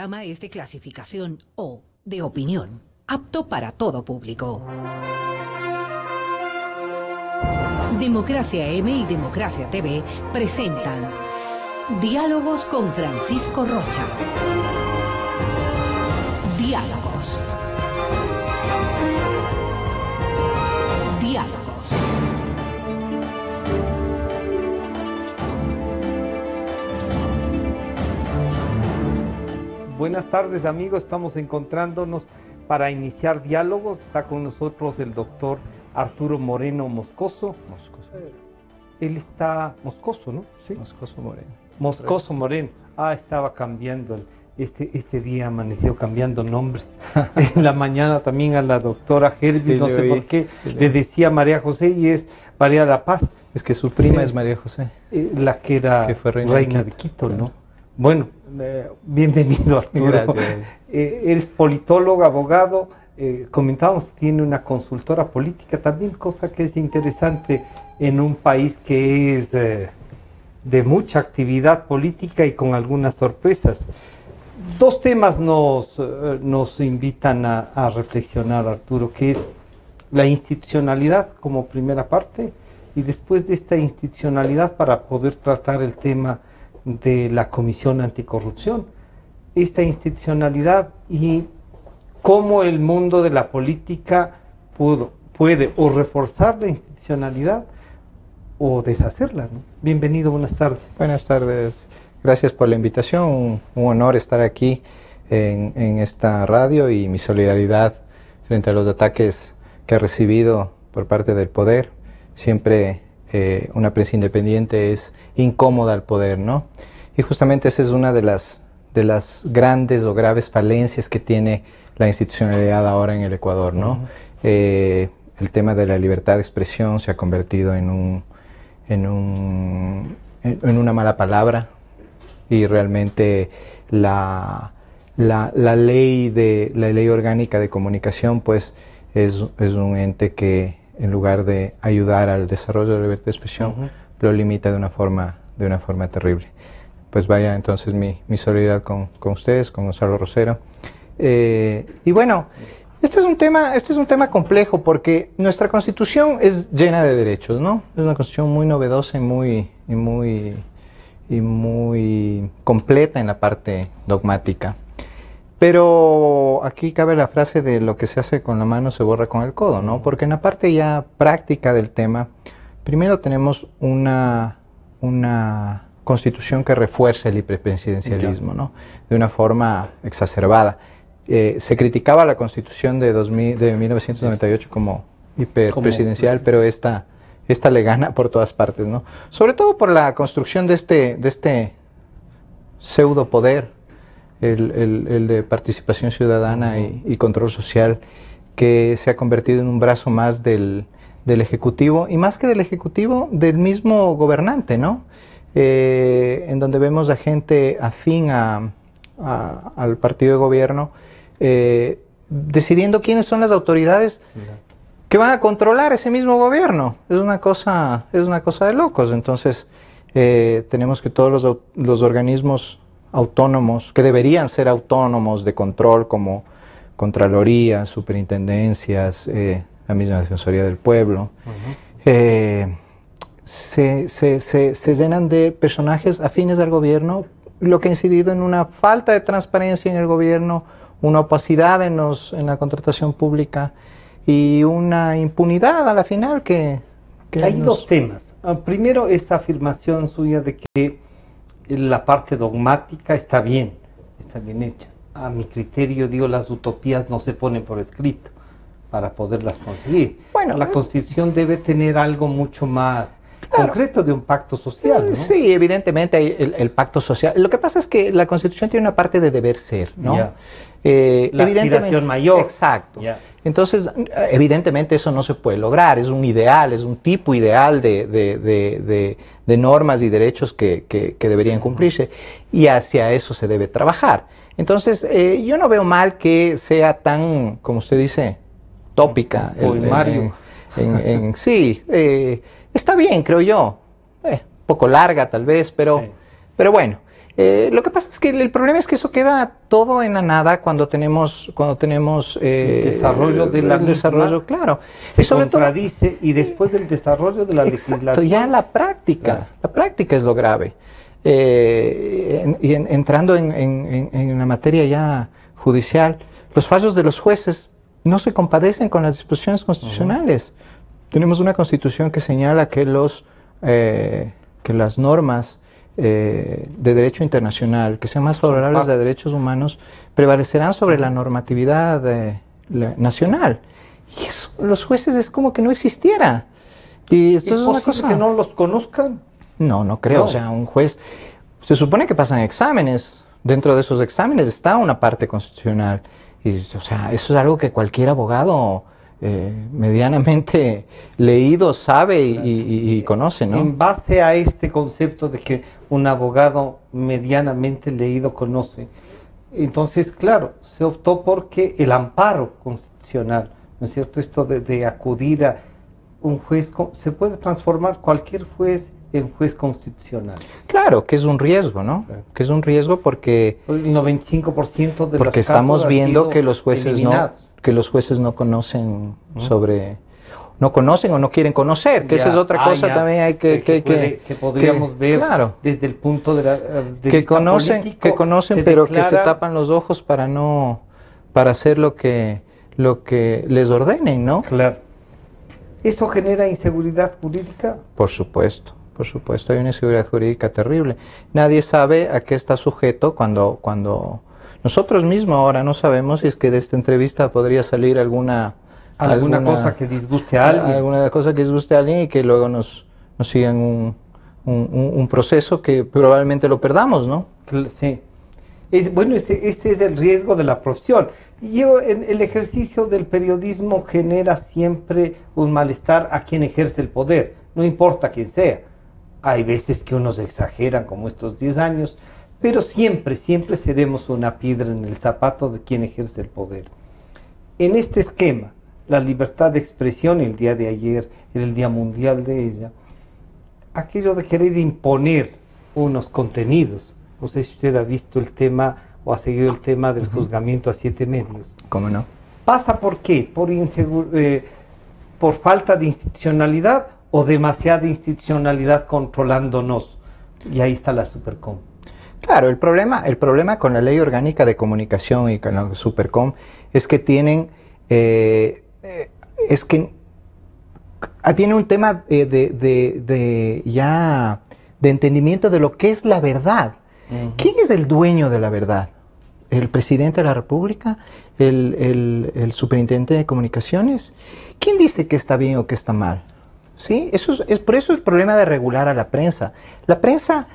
programa es de clasificación O, de opinión, apto para todo público. Democracia M y Democracia TV presentan Diálogos con Francisco Rocha. Diálogos. Diálogos. Buenas tardes, amigos. Estamos encontrándonos para iniciar diálogos. Está con nosotros el doctor Arturo Moreno Moscoso. Él está Moscoso, ¿no? Sí. Moscoso Moreno. Moscoso Moreno. Estaba cambiando. Este día amaneció cambiando nombres. En la mañana también a la doctora Hervis, no sé por qué, le decía María José y es María La Paz. Es que su prima es María José. La que era que fue reina de Quito, ¿no? Bueno, bienvenido, Arturo. Gracias. Eres politólogo, abogado, comentábamos que tiene una consultora política también, cosa que es interesante en un país que es de mucha actividad política y con algunas sorpresas. Dos temas nos invitan a reflexionar, Arturo, que es la institucionalidad como primera parte y después de esta institucionalidad para poder tratar el tema de la Comisión Anticorrupción, esta institucionalidad y cómo el mundo de la política puede o reforzar la institucionalidad o deshacerla, ¿no? Bienvenido, buenas tardes. Buenas tardes, gracias por la invitación, un honor estar aquí en esta radio y mi solidaridad frente a los ataques que he recibido por parte del poder. Siempre una prensa independiente es incómoda al poder, ¿no? Y justamente esa es una de las grandes o graves falencias que tiene la institucionalidad ahora en el Ecuador, ¿no? El tema de la libertad de expresión se ha convertido en una mala palabra y realmente la ley orgánica de comunicación pues es un ente que en lugar de ayudar al desarrollo de la libertad de expresión, lo limita de una forma terrible. Pues vaya entonces mi solidaridad con ustedes, con Gonzalo Rosero. Y bueno, este es un tema complejo porque nuestra Constitución es llena de derechos, ¿no? Es una Constitución muy novedosa y muy completa en la parte dogmática. Pero aquí cabe la frase de lo que se hace con la mano se borra con el codo, ¿no? Porque en la parte ya práctica del tema, primero tenemos una constitución que refuerza el hiperpresidencialismo, ¿no? De una forma exacerbada. Se criticaba la constitución de 1998 como hiperpresidencial, pero esta le gana por todas partes, ¿no? Sobre todo por la construcción de este pseudo poder, el de participación ciudadana y control social, que se ha convertido en un brazo más del Ejecutivo, y más que del Ejecutivo, del mismo gobernante, ¿no? En donde vemos a gente afín al partido de gobierno decidiendo quiénes son las autoridades que van a controlar ese mismo gobierno. Es una cosa de locos. Entonces tenemos que todos los organismos autónomos, que deberían ser autónomos de control, como Contraloría, superintendencias, la misma Defensoría del Pueblo, se llenan de personajes afines al gobierno, lo que ha incidido en una falta de transparencia en el gobierno, una opacidad en la contratación pública y una impunidad a la final que hay dos temas. Primero, esta afirmación suya de que la parte dogmática está bien hecha. A mi criterio, digo, las utopías no se ponen por escrito para poderlas conseguir. Bueno, la Constitución debe tener algo mucho más concreto de un pacto social, ¿no? Sí, evidentemente hay el pacto social. Lo que pasa es que la Constitución tiene una parte de deber ser, ¿no? La aspiración mayor. Exacto. Entonces, evidentemente eso no se puede lograr, es un ideal, es un tipo ideal de normas y derechos que deberían cumplirse, y hacia eso se debe trabajar. Entonces, yo no veo mal que sea tan, como usted dice, tópica. Sí, está bien, creo yo. Poco larga tal vez, pero bueno. Lo que pasa es que el problema es que eso queda todo en la nada cuando tenemos el desarrollo de la desarrollo, claro. Se y sobre contradice y después del desarrollo de la legislación. Ya la práctica es lo grave. Entrando en la materia ya judicial, los fallos de los jueces no se compadecen con las disposiciones constitucionales. Tenemos una constitución que señala que las normas de derecho internacional, que sean más favorables a derechos humanos, prevalecerán sobre la normatividad nacional. Y eso, los jueces es como que no existiera. Y esto ¿Es posible que no los conozcan? No, no creo. No. O sea, un juez, se supone que pasan exámenes. Dentro de esos exámenes está una parte constitucional. Y, o sea, eso es algo que cualquier abogado medianamente leído sabe y conoce, ¿no? En base a este concepto de que un abogado medianamente leído conoce, entonces, claro, se optó porque el amparo constitucional, ¿no es cierto? Esto de acudir a un juez, se puede transformar cualquier juez en juez constitucional. Claro, que es un riesgo, ¿no? Claro. Que es un riesgo porque El 95% de los porque casos estamos viendo sido que los jueces no conocen no conocen o no quieren conocer, que esa es otra cosa también hay que podríamos ver claro, desde el punto de que vista conocen, político, pero que se declara, tapan los ojos para hacer lo que les ordenen, ¿no? Claro. ¿Eso genera inseguridad jurídica? Por supuesto, hay una inseguridad jurídica terrible. Nadie sabe a qué está sujeto cuando nosotros mismos ahora no sabemos si es que de esta entrevista podría salir alguna cosa que disguste a alguien. Alguna cosa que disguste a alguien y que luego nos sigan un proceso que probablemente lo perdamos, ¿no? Sí. Este es el riesgo de la profesión. El ejercicio del periodismo genera siempre un malestar a quien ejerce el poder, no importa quién sea. Hay veces que unos exageran, como estos 10 años, pero siempre seremos una piedra en el zapato de quien ejerce el poder. En este esquema, la libertad de expresión, el día de ayer era el Día Mundial de ella, aquello de querer imponer unos contenidos. No sé si usted ha visto el tema o ha seguido el tema del juzgamiento a 7 medios. ¿Cómo no? ¿Pasa por qué? ¿Por falta de institucionalidad o demasiada institucionalidad controlándonos? Y ahí está la Supercom. Claro, el problema con la Ley Orgánica de Comunicación y con la Supercom es que viene un tema de entendimiento de lo que es la verdad. ¿Quién es el dueño de la verdad? ¿El presidente de la República? ¿El superintendente de comunicaciones? ¿Quién dice que está bien o que está mal? ¿Sí? Por eso el problema de regular a la prensa. La prensa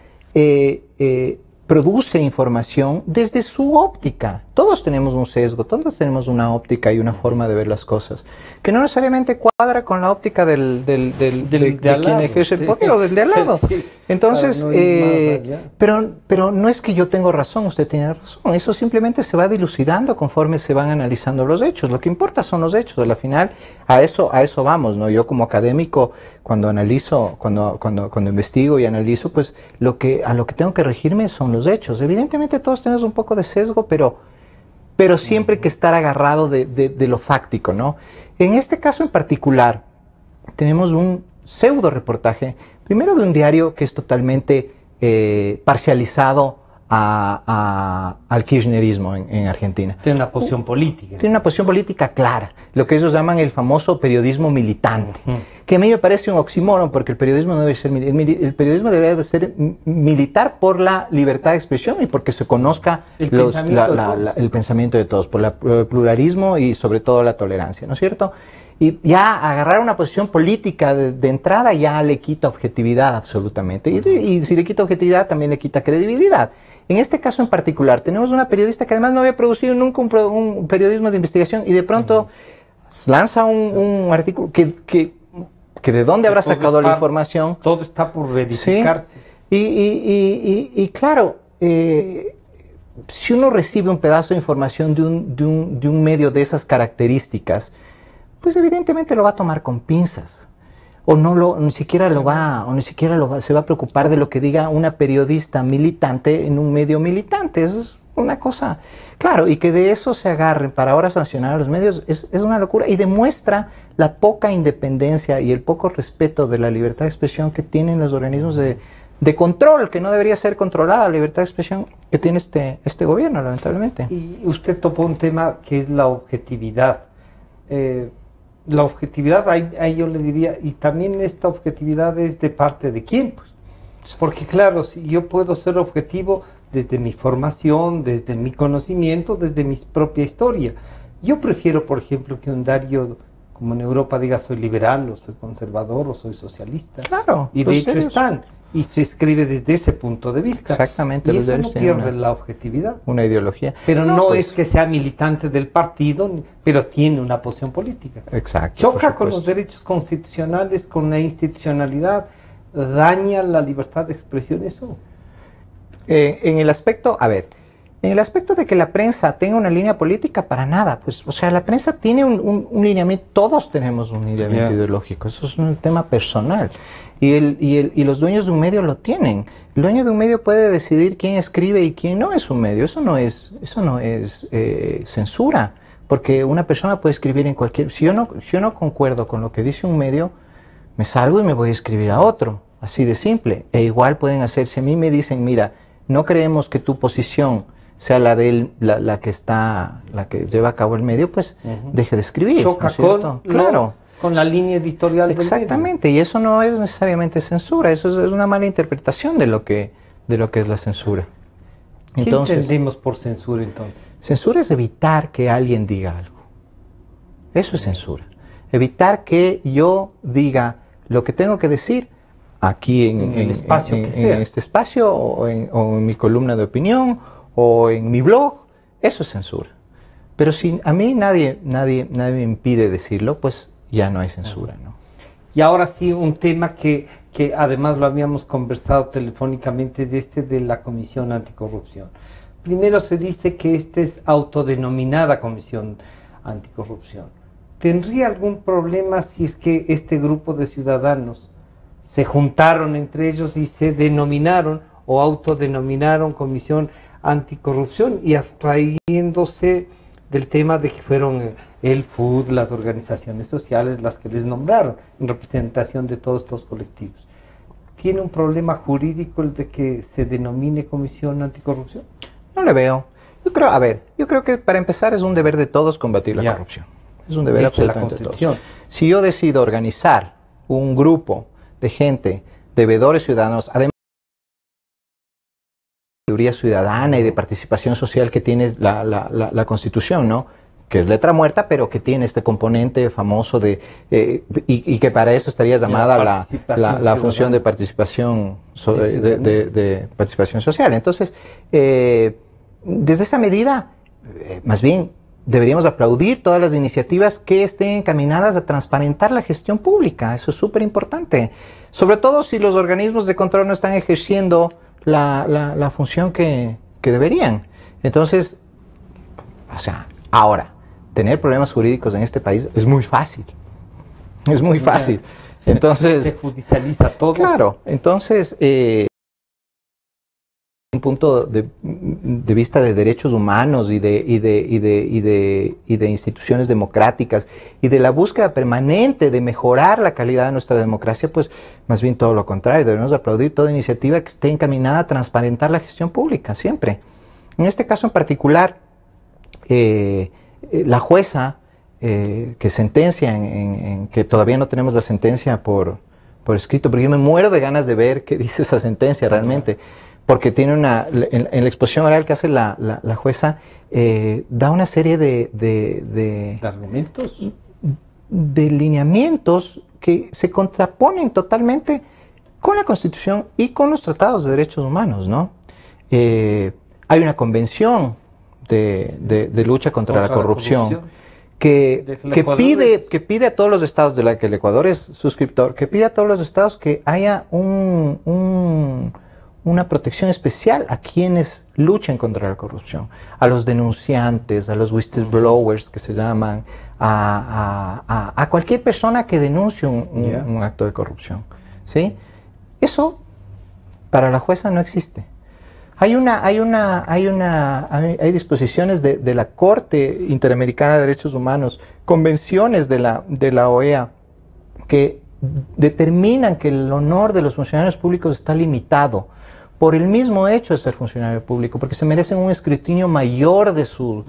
produce información desde su óptica. Todos tenemos un sesgo, todos tenemos una óptica y una forma de ver las cosas, que no necesariamente cuadra con la óptica de quien ejerce el poder o del de al lado. Sí, entonces, pero no es que yo tengo razón, usted tiene razón, eso simplemente se va dilucidando conforme se van analizando los hechos. Lo que importa son los hechos, al final a eso vamos, ¿no? Yo como académico, cuando analizo, cuando investigo y analizo, pues a lo que tengo que regirme son los hechos. Evidentemente todos tenemos un poco de sesgo, pero siempre hay que estar agarrado de lo fáctico, ¿no? En este caso en particular, tenemos un pseudo reportaje, primero de un diario que es totalmente parcializado al kirchnerismo en Argentina. Tiene una posición política. Tiene una posición política clara, lo que ellos llaman el famoso periodismo militante, que a mí me parece un oxímoron, porque el periodismo no debe ser el periodismo debe ser militar por la libertad de expresión y porque se conozca el pensamiento de todos, por el pluralismo y sobre todo la tolerancia, ¿no es cierto? Y ya agarrar una posición política de entrada ya le quita objetividad absolutamente, y si le quita objetividad también le quita credibilidad. En este caso en particular, tenemos una periodista que además no había producido nunca un periodismo de investigación y de pronto lanza un artículo que de dónde habrá sacado la información. Todo está por verificarse. ¿Sí? Y claro, si uno recibe un pedazo de información de un medio de esas características, pues evidentemente lo va a tomar con pinzas. o ni siquiera se va a preocupar de lo que diga una periodista militante en un medio militante. Es una cosa, claro, y que de eso se agarren para ahora sancionar a los medios es una locura y demuestra la poca independencia y el poco respeto de la libertad de expresión que tienen los organismos de control, que no debería ser controlada la libertad de expresión que tiene este gobierno, lamentablemente. Y usted topó un tema que es la objetividad. La objetividad, ahí yo le diría, y también esta objetividad es de parte de quién, pues. Porque claro, si yo puedo ser objetivo desde mi formación, desde mi conocimiento, desde mi propia historia. Yo prefiero, por ejemplo, que un diario como en Europa diga soy liberal, o soy conservador, o soy socialista. Claro. Y de hecho están. Y se escribe desde ese punto de vista. Exactamente. Y eso no pierde la objetividad. Una ideología. Pero no es que sea militante del partido, pero tiene una posición política. Exacto. Choca con los derechos constitucionales, con la institucionalidad, daña la libertad de expresión, eso. En el aspecto, en el aspecto de que la prensa tenga una línea política, para nada, pues, o sea, la prensa tiene un lineamiento, todos tenemos un lineamiento ideológico, eso es un tema personal, y los dueños de un medio lo tienen. El dueño de un medio puede decidir quién escribe y quién no es un medio, eso no es censura, porque una persona puede escribir en cualquier, si yo no concuerdo con lo que dice un medio, me salgo y me voy a escribir a otro, así de simple, e igual pueden hacer, si a mí me dicen, mira, no creemos que tu posición sea la de la que lleva a cabo el medio, pues deje de escribir. Choca ¿no con la línea editorial del medio. Exactamente, y eso no es necesariamente censura, eso es una mala interpretación de lo que es la censura. Entonces, ¿qué entendemos por censura entonces? Censura es evitar que alguien diga algo. Eso es censura. Evitar que yo diga lo que tengo que decir aquí en este espacio o en mi columna de opinión o en mi blog, eso es censura. Pero si a mí nadie me impide decirlo, pues ya no hay censura, ¿no? Y ahora sí, un tema que además lo habíamos conversado telefónicamente es de la Comisión Anticorrupción. Primero se dice que esta es autodenominada Comisión Anticorrupción. ¿Tendría algún problema si es que este grupo de ciudadanos se juntaron entre ellos y se denominaron o autodenominaron Comisión Anticorrupción y abstrayéndose del tema de que fueron el FUD, las organizaciones sociales, las que les nombraron en representación de todos estos colectivos? ¿Tiene un problema jurídico el de que se denomine Comisión Anticorrupción? No le veo. Yo creo que para empezar es un deber de todos combatir la corrupción. Es un deber absolutamente de todos. Si yo decido organizar un grupo de gente, de veedores ciudadanos, además de la ciudadana y de participación social que tiene la Constitución, ¿no? Que es letra muerta, pero que tiene este componente famoso y que para eso estaría llamada la función de participación de participación social. Entonces, desde esa medida, más bien deberíamos aplaudir todas las iniciativas que estén encaminadas a transparentar la gestión pública. Eso es súper importante. Sobre todo si los organismos de control no están ejerciendo la función que deberían. Entonces, o sea, ahora, tener problemas jurídicos en este país es muy fácil. Es muy fácil. Entonces, se judicializa todo. Claro, entonces, un punto de vista de derechos humanos y de instituciones democráticas y de la búsqueda permanente de mejorar la calidad de nuestra democracia, pues más bien todo lo contrario, debemos aplaudir toda iniciativa que esté encaminada a transparentar la gestión pública, siempre. En este caso en particular, la jueza que sentencia, que todavía no tenemos la sentencia por escrito, pero yo me muero de ganas de ver qué dice esa sentencia realmente. Porque tiene en la exposición oral que hace la jueza, da una serie de argumentos, de lineamientos que se contraponen totalmente con la Constitución y con los tratados de derechos humanos, ¿no? Hay una convención de lucha contra la corrupción que pide a todos los estados, de la que el Ecuador es suscriptor, que pide a todos los estados que haya un una protección especial a quienes luchen contra la corrupción, a los denunciantes, a los whistleblowers que se llaman, a cualquier persona que denuncie un acto de corrupción, ¿sí? Eso para la jueza no existe. Hay disposiciones de la Corte Interamericana de Derechos Humanos, convenciones de la OEA, que determinan que el honor de los funcionarios públicos está limitado por el mismo hecho de ser funcionario público, porque se merecen un escrutinio mayor de su...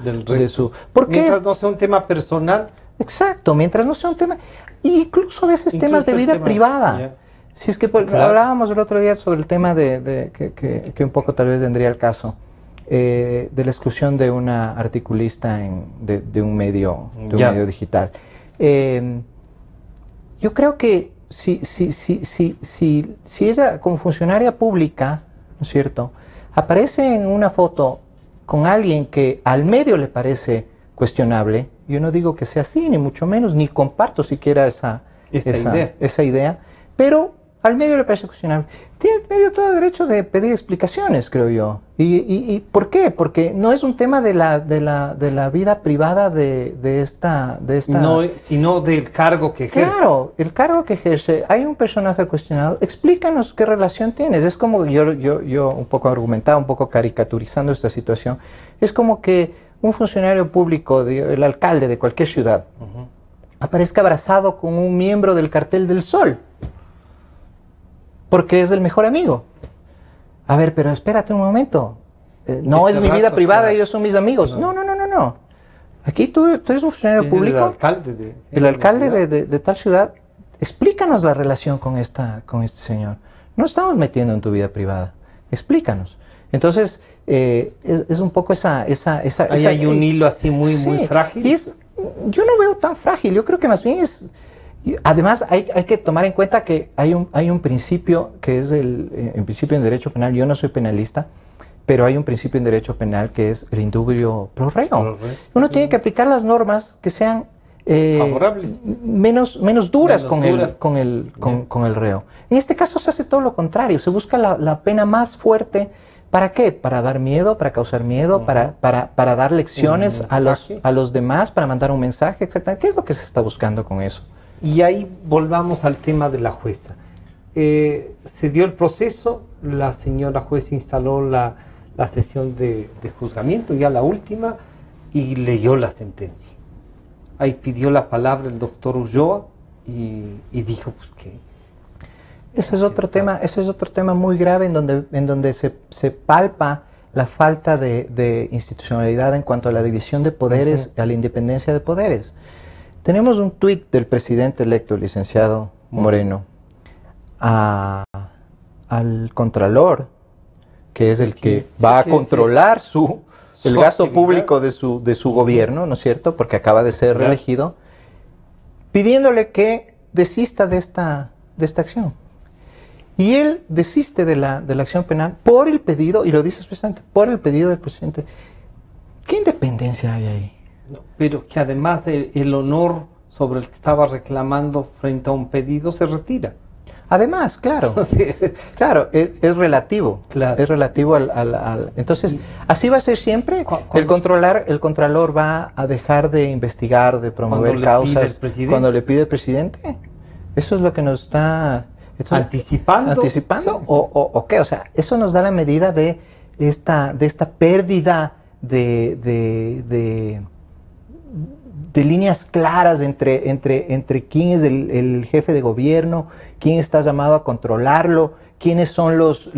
¿Por qué? Mientras no sea un tema personal. Exacto, mientras no sea un tema... Incluso a veces temas de vida privada. Yeah. Si es que hablábamos el otro día sobre el tema que un poco tal vez vendría al caso, de la exclusión de una articulista de un medio digital. Yo creo que si ella como funcionaria pública, ¿no es cierto?, aparece en una foto con alguien que al medio le parece cuestionable, yo no digo que sea así, ni mucho menos, ni comparto siquiera esa idea, pero al medio le parece cuestionable. Tiene el medio todo el derecho de pedir explicaciones, creo yo. ¿Y por qué? Porque no es un tema de la vida privada de esta... No, sino del cargo que ejerce. Claro, el cargo que ejerce. Hay un personaje cuestionado. Explícanos qué relación tienes. Es como yo un poco argumentaba, un poco caricaturizando esta situación. Es como que un funcionario público, el alcalde de cualquier ciudad, aparezca abrazado con un miembro del Cartel del Sol, porque es el mejor amigo. A ver, pero espérate un momento. No es mi vida privada, ellos son mis amigos. No. Aquí tú eres un funcionario público. El alcalde de tal ciudad. Explícanos la relación con este señor. No estamos metiendo en tu vida privada. Explícanos. Entonces, es un poco hay un hilo así muy frágil. Yo no veo tan frágil. Yo creo que más bien es... Además, hay que tomar en cuenta que hay un principio que es el principio en derecho penal. Yo no soy penalista, pero hay un principio en derecho penal que es el indubio pro reo. Uno tiene que aplicar las normas que sean favorables, menos duras con el reo. En este caso se hace todo lo contrario. Se busca la pena más fuerte. ¿Para qué? Para dar miedo, para causar miedo, para dar lecciones a los demás, para mandar un mensaje. Exactamente. ¿Qué es lo que se está buscando con eso? Y ahí volvamos al tema de la jueza. Se dio el proceso, la señora juez instaló la sesión de juzgamiento, ya la última, y leyó la sentencia. Ahí pidió la palabra el doctor Ulloa y dijo pues que... Ese es otro tema muy grave en donde se palpa la falta de institucionalidad en cuanto a la división de poderes, a la independencia de poderes. Tenemos un tuit del presidente electo, el licenciado Moreno, al contralor, que es el que va a controlar el gasto público de su gobierno, ¿no es cierto?, porque acaba de ser reelegido, pidiéndole que desista de esta acción. Y él desiste de la acción penal por el pedido, y lo dice expresamente, por el pedido del presidente. ¿Qué independencia hay ahí? No, pero que además el honor sobre el que estaba reclamando frente a un pedido se retira. Además, claro, claro, es relativo, es relativo entonces, así va a ser siempre. El contralor va a dejar de investigar, de promover causas cuando le pide el presidente. Eso es lo que nos está anticipando. ¿O qué? O sea, eso nos da la medida de esta pérdida de líneas claras entre quién es el jefe de gobierno, quién está llamado a controlarlo, quiénes son los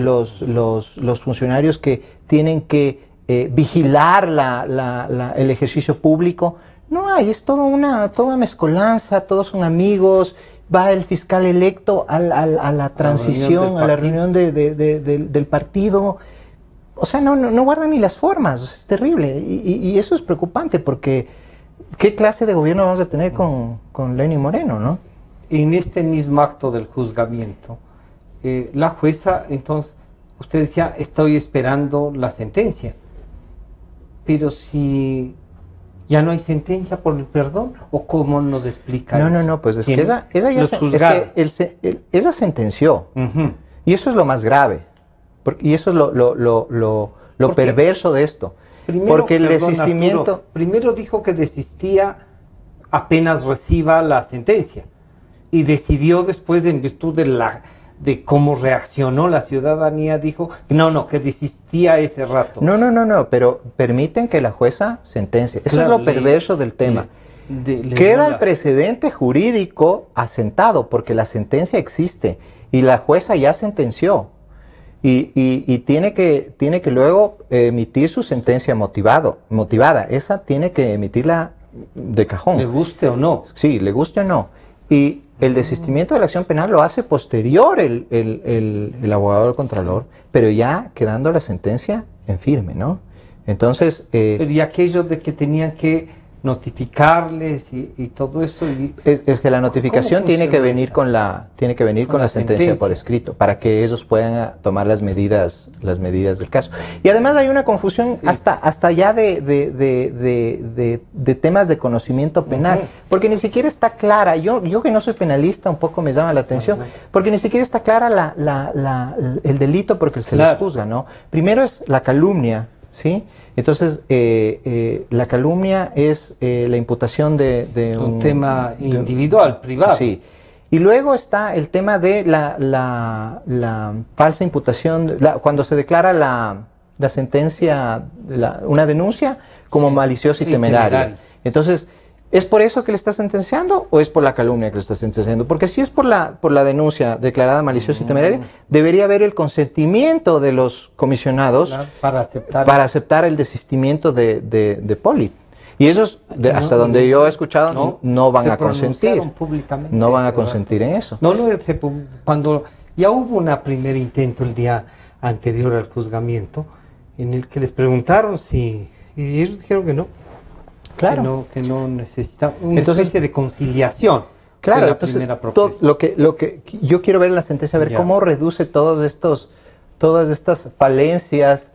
funcionarios que tienen que vigilar el ejercicio público. No hay, es toda mezcolanza, todos son amigos. Va el fiscal electo a la transición, a la reunión del partido. O sea, no guardan ni las formas, es terrible. Y eso es preocupante porque ¿qué clase de gobierno vamos a tener con Lenín Moreno, no? En este mismo acto del juzgamiento, la jueza, entonces, usted decía, estoy esperando la sentencia. Pero si ya no hay sentencia por el perdón, ¿o cómo nos explica eso? No, pues es que ella sentenció. Y eso es lo más grave. Y eso es lo perverso de esto. Primero, porque el perdón, desistimiento... Arturo, primero dijo que desistía apenas reciba la sentencia y decidió después, en virtud de cómo reaccionó la ciudadanía, dijo que desistía ese rato. No, pero permiten que la jueza sentencie. Eso es lo perverso del tema. Queda el precedente jurídico asentado porque la sentencia existe y la jueza ya sentenció y tiene que luego emitir su sentencia motivada. Esa tiene que emitirla de cajón. Le guste o no. Sí, le guste o no. Y el desistimiento de la acción penal lo hace posterior el abogado del Contralor, sí, pero ya quedando la sentencia en firme, ¿no? Entonces... y aquello de que tenían que notificarles y todo eso. Es que la notificación tiene que venir con la sentencia por escrito, para que ellos puedan tomar las medidas del caso. Y además hay una confusión, sí, hasta ya de temas de conocimiento penal, porque ni siquiera está clara, yo que no soy penalista, un poco me llama la atención, porque ni siquiera está clara el delito porque se les juzga, ¿no? Primero es la calumnia, ¿sí? Entonces, la calumnia es la imputación de un tema individual, privado. Sí. Y luego está el tema de la falsa imputación, cuando se declara la sentencia, una denuncia como maliciosa y temeraria. Entonces, ¿es por eso que le está sentenciando o es por la calumnia que le está sentenciando? Porque si es por la denuncia declarada maliciosa y temeraria, debería haber el consentimiento de los comisionados para aceptar el desistimiento de Poli. Y esos, hasta donde yo he escuchado, no van a consentir. No van a consentir en eso. Cuando ya hubo un primer intento el día anterior al juzgamiento, en el que les preguntaron y ellos dijeron que no. Claro. Que no necesita una especie de conciliación. Claro, entonces lo que yo quiero ver en la sentencia, ver cómo reduce todas estas falencias,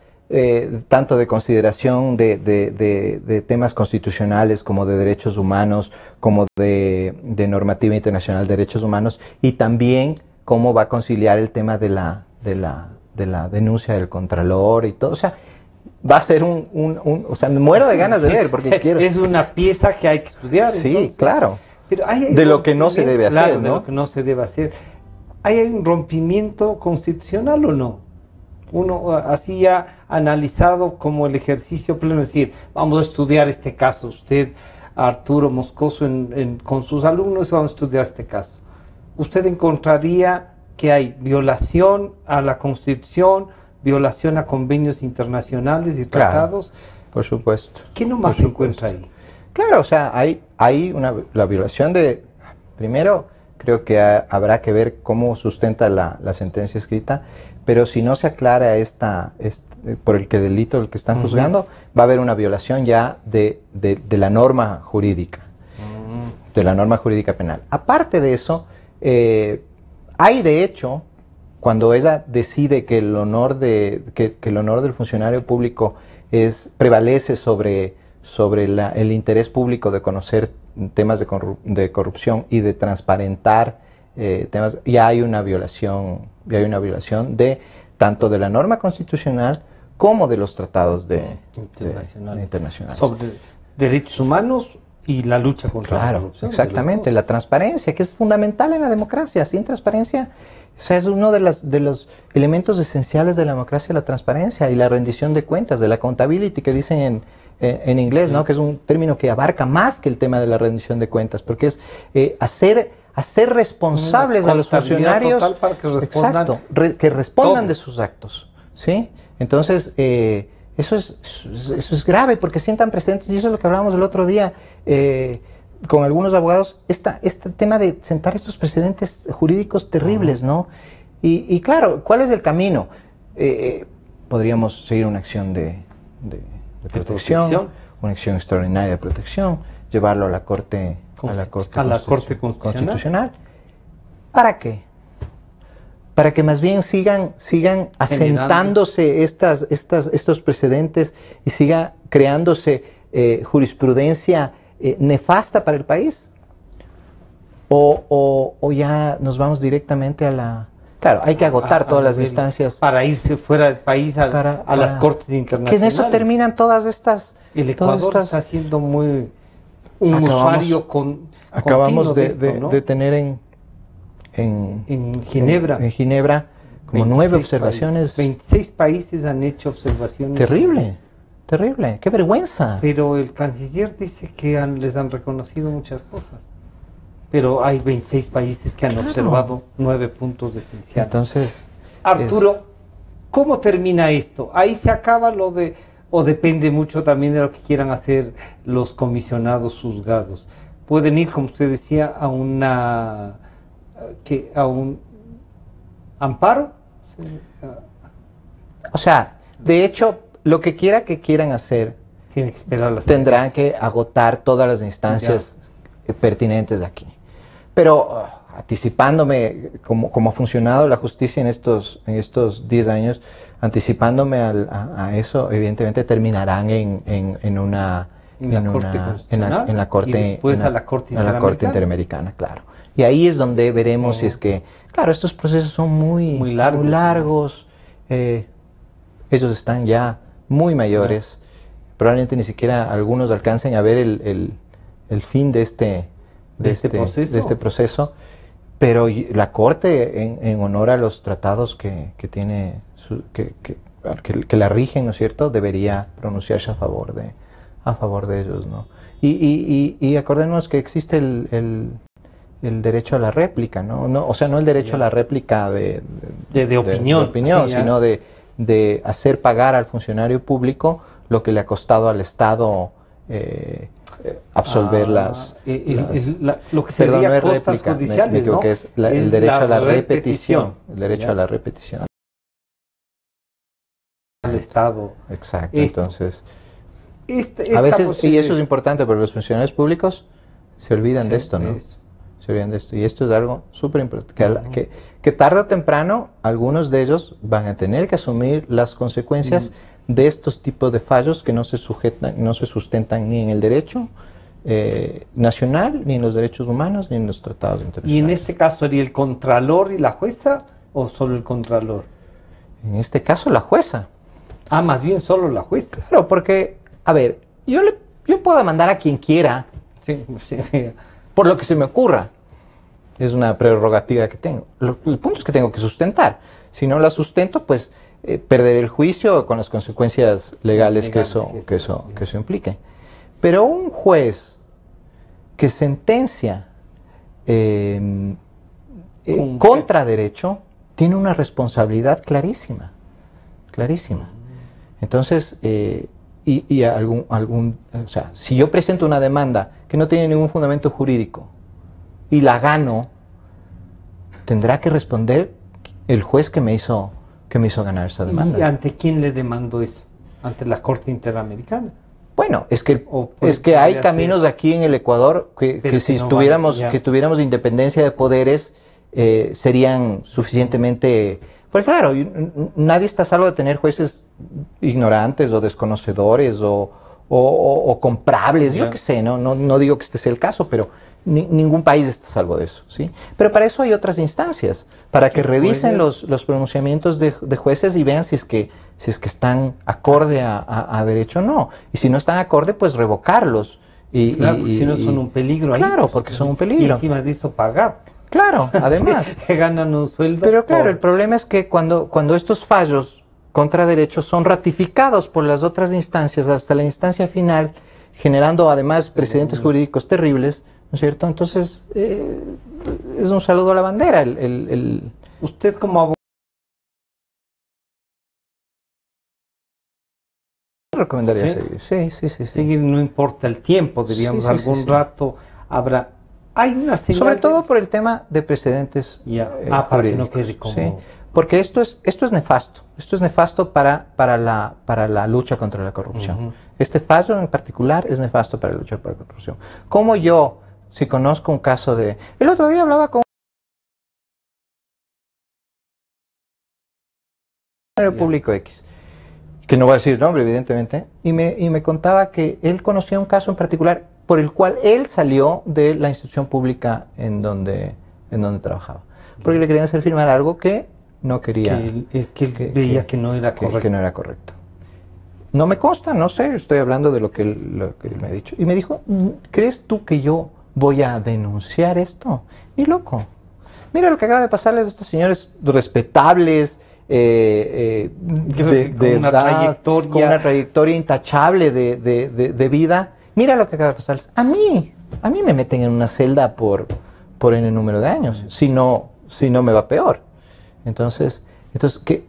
tanto de consideración de temas constitucionales como de derechos humanos, como de normativa internacional de derechos humanos, y también cómo va a conciliar el tema de la denuncia del Contralor y todo. O sea, va a ser o sea, me muero de ganas de ver, porque quiero... Es una pieza que hay que estudiar. Sí, entonces, claro. Pero hay de lo que no se debe hacer, ¿no? De lo que no se debe hacer. ¿Hay un rompimiento constitucional o no? Uno así ya analizado como el ejercicio pleno, es decir, vamos a estudiar este caso. Usted, Arturo Moscoso, con sus alumnos vamos a estudiar este caso. ¿Usted encontraría que hay violación a la Constitución, violación a convenios internacionales y tratados? Claro, por supuesto. ¿Qué nomás se encuentra ahí? Claro, o sea, hay la violación de... Primero, creo que habrá que ver cómo sustenta la sentencia escrita, pero si no se aclara por el delito del que están juzgando, va a haber una violación ya de la norma jurídica, de la norma jurídica penal. Aparte de eso, hay de hecho... Cuando ella decide que el honor del funcionario público prevalece sobre el interés público de conocer temas de corrupción y de transparentar temas, ya hay una violación de tanto de la norma constitucional como de los tratados internacionales. Sobre derechos humanos y la lucha contra la corrupción. Exactamente, la transparencia, que es fundamental en la democracia. Sin transparencia, o sea, es uno de los elementos esenciales de la democracia, la transparencia y la rendición de cuentas, de la accountability que dicen en inglés, ¿no? Que es un término que abarca más que el tema de la rendición de cuentas, porque es hacer responsables a los funcionarios para que respondan, que respondan de sus actos, ¿sí? Entonces, eso es grave porque sientan precedentes, y eso es lo que hablábamos el otro día con algunos abogados, este tema de sentar estos precedentes jurídicos terribles, ¿no? Y claro, ¿cuál es el camino? Podríamos seguir una acción de protección, una acción extraordinaria de protección, llevarlo a la Corte Constitucional. ¿Para qué? Para que más bien sigan asentándose estos precedentes y siga creándose jurisprudencia nefasta para el país, o ya nos vamos directamente a Claro, hay que agotar todas las nivel, instancias. para irse fuera del país a las cortes internacionales. Que en eso terminan todas estas... El Ecuador está siendo un usuario acabamos continuo de esto, ¿no? de tener en Ginebra. En Ginebra como 9 observaciones. 26 países han hecho observaciones. Terrible, terrible, qué vergüenza. Pero el canciller dice que les han reconocido muchas cosas. Pero hay 26 países que han observado 9 puntos esenciales. Entonces, Arturo, ¿cómo termina esto? ¿Ahí se acaba o depende mucho también de lo que quieran hacer los comisionados juzgados? Pueden ir, como usted decía, a un amparo. O sea, de hecho, lo que quieran hacer, tienen que esperar tendrán que agotar todas las instancias pertinentes de aquí. Pero anticipándome, como ha funcionado la justicia en estos 10 años, anticipándome a eso, evidentemente terminarán en la corte y después a la corte interamericana, claro. Y ahí es donde veremos si es que, claro, estos procesos son muy largos, ellos están ya muy mayores, probablemente ni siquiera algunos alcancen a ver el fin de este proceso, pero la Corte, en honor a los tratados que la rigen, ¿no es cierto?, debería pronunciarse a favor de ellos, ¿no? Y acordémonos que existe el derecho a la réplica, ¿no? O sea, no el derecho a la réplica de opinión, sino de hacer pagar al funcionario público lo que le ha costado al Estado absolver lo que sería no es costas réplica, judiciales, ¿no? Que es el derecho a la repetición. El derecho a la repetición. Al Estado. Exacto, entonces... a veces, y eso es importante, porque los funcionarios públicos se olvidan de esto, ¿no? Se olvidan de esto. Y esto es algo súper importante, que tarde o temprano algunos de ellos van a tener que asumir las consecuencias de estos tipos de fallos que no se sustentan ni en el derecho nacional, ni en los derechos humanos, ni en los tratados internacionales. ¿Y en este caso sería el contralor y la jueza o solo el contralor? En este caso la jueza. Ah, más bien solo la jueza. Claro, porque, a ver, yo puedo demandar a quien quiera, por lo que se me ocurra. Es una prerrogativa que tengo. El punto es que tengo que sustentar. Si no la sustento, pues perder el juicio con las consecuencias legales que eso implique. Pero un juez que sentencia contra derecho tiene una responsabilidad clarísima. Entonces, o sea, si yo presento una demanda que no tiene ningún fundamento jurídico y la gano, tendrá que responder el juez que me hizo ganar esa demanda. ¿Y ante quién le demandó eso? ¿Ante la Corte Interamericana? Bueno, es que hay caminos aquí en el Ecuador que si tuviéramos independencia de poderes serían suficientemente... Porque claro, nadie está a salvo de tener jueces ignorantes o desconocedores o comprables, yo qué sé, no digo que este sea el caso, pero ningún país está a salvo de eso, ¿sí? Pero para eso hay otras instancias, para que revisen los pronunciamientos de jueces y vean si es que están acorde a derecho o no. Y si no están acorde, pues revocarlos. Claro, si no son un peligro ahí. Claro, porque son un peligro. Y encima de eso pagado. Claro, además. Que ganan un sueldo. Pero claro, el problema es que cuando estos fallos contra derechos son ratificados por las otras instancias hasta la instancia final, generando además precedentes jurídicos terribles, ¿no es cierto? Entonces, es un saludo a la bandera. Usted como abogado recomendaría seguir. Sí. Seguir, no importa el tiempo, diríamos, algún rato habrá... Hay una señal sobre todo por el tema de precedentes para que no quede como... Sí, porque esto es nefasto. Esto es nefasto para la lucha contra la corrupción. Este fallo en particular es nefasto para la lucha contra la corrupción. Como yo, si conozco un caso de... El otro día hablaba con un público X, que no voy a decir el nombre, evidentemente, y me contaba que él conocía un caso en particular por el cual él salió de la institución pública en donde trabajaba. Porque le querían hacer firmar algo que no quería... Que él veía que no era correcto. Que no era correcto. No me consta, no sé, estoy hablando de lo que él me ha dicho. Y me dijo, ¿crees tú que yo voy a denunciar esto? Ni loco. Mira lo que acaba de pasarles a estos señores respetables, de edad, con una trayectoria intachable de vida. Mira lo que acaba de pasarles. A mí me meten en una celda por N número de años, si no me va peor. Entonces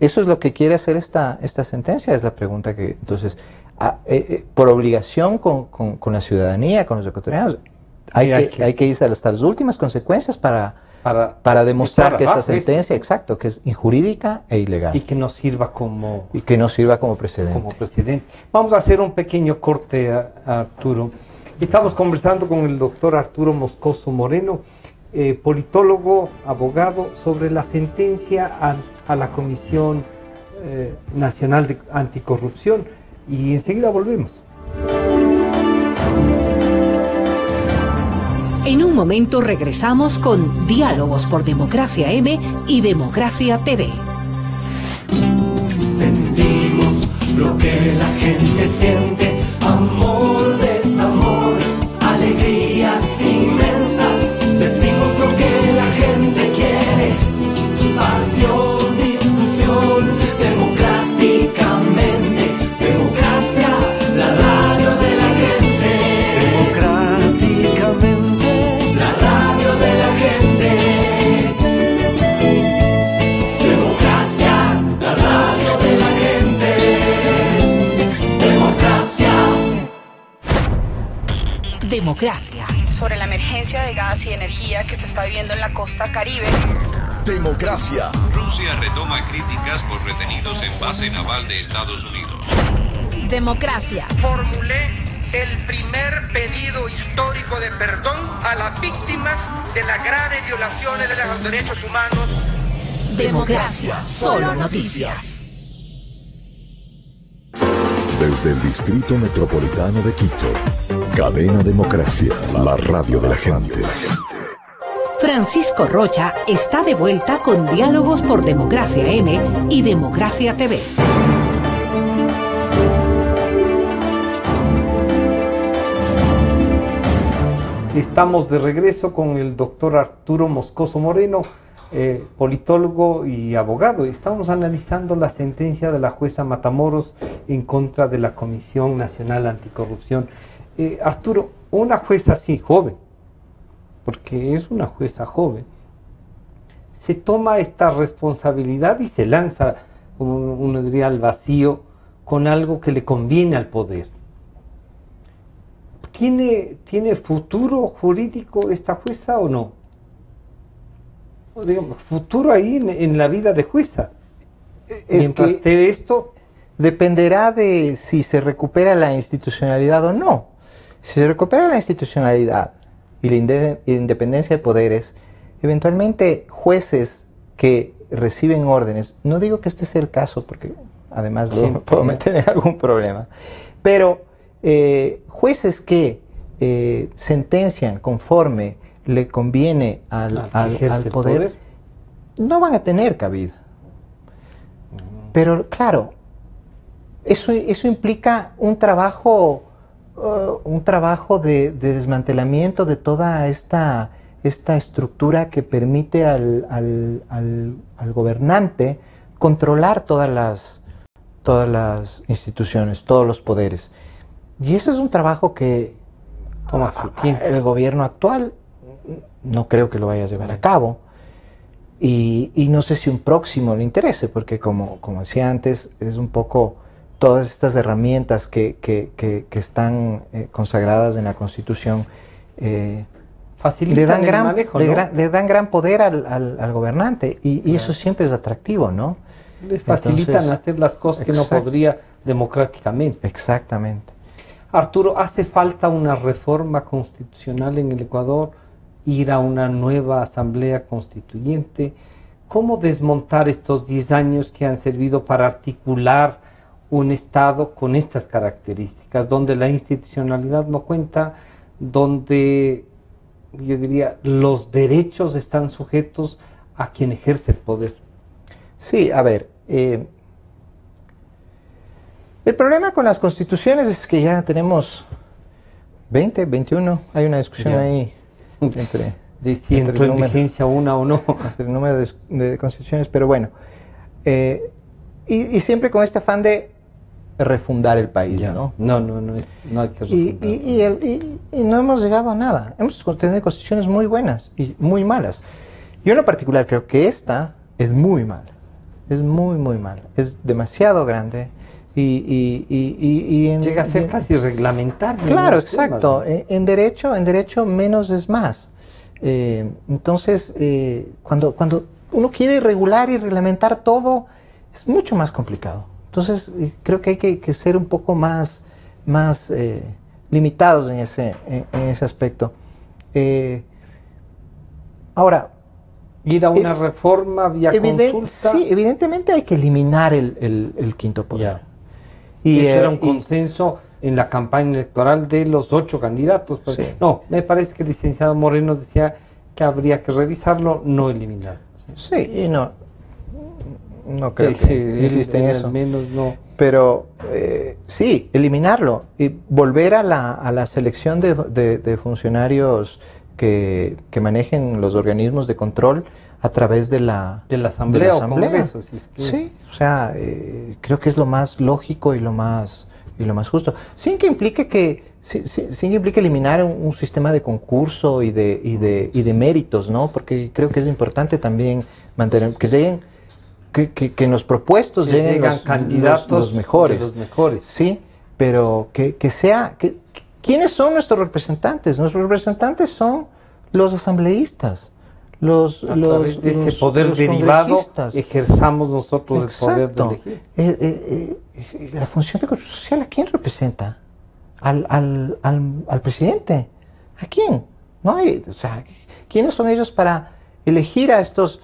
eso es lo que quiere hacer esta sentencia, es la pregunta que, entonces, por obligación con la ciudadanía, con los ecuatorianos, hay que irse hasta las últimas consecuencias para demostrar que esta sentencia, exacto, que es injurídica e ilegal. Y que no sirva como precedente. Vamos a hacer un pequeño corte, Arturo. Estamos conversando con el doctor Arturo Moscoso Moreno, politólogo, abogado, sobre la sentencia a la Comisión Nacional de Anticorrupción. Y enseguida volvemos. En un momento regresamos con Diálogos por Democracia M y Democracia TV. Sentimos lo que la gente siente, amor, desamor, alegrías inmensas. Decimos lo que la gente quiere, pasión, discusión, democráticamente. Democracia, la radio de la gente. Democráticamente, la radio de la gente. Democracia, la radio de la gente. Democracia. Democracia. Sobre la emergencia de gas y energía que se está viviendo en la costa Caribe. Democracia. Rusia retoma críticas por retenidos en base naval de Estados Unidos. Democracia. Formulé el primer pedido histórico de perdón a las víctimas de las graves violaciones de los derechos humanos. Democracia. Solo noticias. Desde el Distrito Metropolitano de Quito, Cadena Democracia, la radio de la gente. Francisco Rocha está de vuelta con Diálogos por Democracia M y Democracia TV. Estamos de regreso con el doctor Arturo Moscoso Moreno, politólogo y abogado. Estamos analizando la sentencia de la jueza Matamoros en contra de la Comisión Nacional Anticorrupción. Arturo, una jueza así, joven, porque es una jueza joven, se toma esta responsabilidad y se lanza, como uno diría, al vacío con algo que le conviene al poder. ¿Tiene futuro jurídico esta jueza o no? O digamos, futuro ahí en la vida de jueza. Mientras esté esto, dependerá de si se recupera la institucionalidad o no. Si se recupera la institucionalidad y la independencia de poderes, eventualmente jueces que reciben órdenes, no digo que este sea el caso, porque además lo puedo meter en algún problema, pero jueces que sentencian conforme le conviene al poder, no van a tener cabida. Pero claro, eso implica un trabajo de desmantelamiento de toda esta estructura que permite al gobernante controlar todas las instituciones, todos los poderes. Y eso es un trabajo que toma su tiempo. El gobierno actual no creo que lo vaya a llevar a cabo. Y no sé si un próximo le interese, porque como decía antes, es un poco todas estas herramientas que están consagradas en la Constitución le dan gran poder al gobernante, y eso siempre es atractivo, ¿no? Les facilitan hacer las cosas que no podría democráticamente. Exactamente. Arturo, ¿hace falta una reforma constitucional en el Ecuador? ¿Ir a una nueva asamblea constituyente? ¿Cómo desmontar estos 10 años que han servido para articular un Estado con estas características, donde la institucionalidad no cuenta, donde, yo diría, los derechos están sujetos a quien ejerce el poder? Sí, a ver, el problema con las constituciones es que ya tenemos 20, 21, hay una discusión ahí entre... De si entró en vigencia una o no. Entre el número de constituciones, pero bueno. Y siempre con este afán de refundar el país, ¿no? No hay que refundar. Y no hemos llegado a nada. Hemos tenido constituciones muy buenas y muy malas. Yo en lo particular creo que esta es muy mala. Es muy, muy mala. Es demasiado grande. Llega a ser casi reglamentario. Claro, exacto. En derecho menos es más. Entonces, cuando uno quiere regular y reglamentar todo, es mucho más complicado. Entonces, creo que hay que ser un poco más limitados en ese aspecto. Ahora, ir a una reforma vía consulta. Sí, evidentemente hay que eliminar el quinto poder. Y eso era un consenso en la campaña electoral de los 8 candidatos. Pues, sí. No, me parece que el licenciado Moreno decía que habría que revisarlo, no eliminarlo. Sí, y no creo que insiste en eso. Al menos no. Pero sí, eliminarlo y volver a la selección de funcionarios que manejen los organismos de control a través de la asamblea o congreso. Si es que... Sí, o sea, creo que es lo más lógico y lo más justo, sin que implique eliminar un sistema de concurso y de méritos, ¿no? Porque creo que es importante también mantener que lleguen que en los propuestos lleguen candidatos los mejores. De los mejores. Sí, pero ¿quiénes son nuestros representantes? Nuestros representantes son los asambleístas. A través de ese poder derivado ejerzamos nosotros el poder de elegir. La función de control social, ¿a quién representa? Al presidente. ¿A quién? No hay, o sea, ¿quiénes son ellos para elegir a estos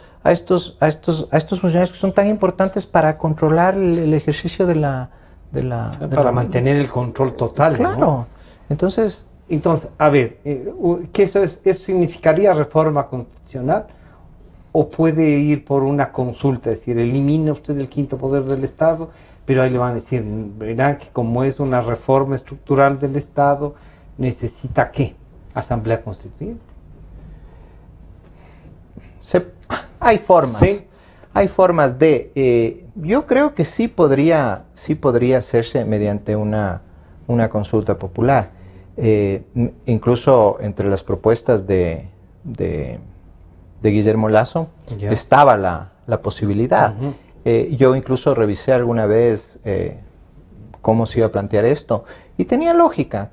funcionarios que son tan importantes para controlar el ejercicio para mantener el control total? Claro. ¿No? Entonces, a ver, ¿qué eso significaría reforma constitucional? ¿O puede ir por una consulta? Es decir, elimina usted el quinto poder del Estado, pero ahí le van a decir, verán que como es una reforma estructural del Estado, ¿necesita qué? Asamblea Constituyente. Hay formas. ¿Sí? Hay formas de... yo creo que sí podría hacerse mediante una consulta popular. Incluso entre las propuestas de Guillermo Lasso estaba la posibilidad. Yo incluso revisé alguna vez cómo se iba a plantear esto y tenía lógica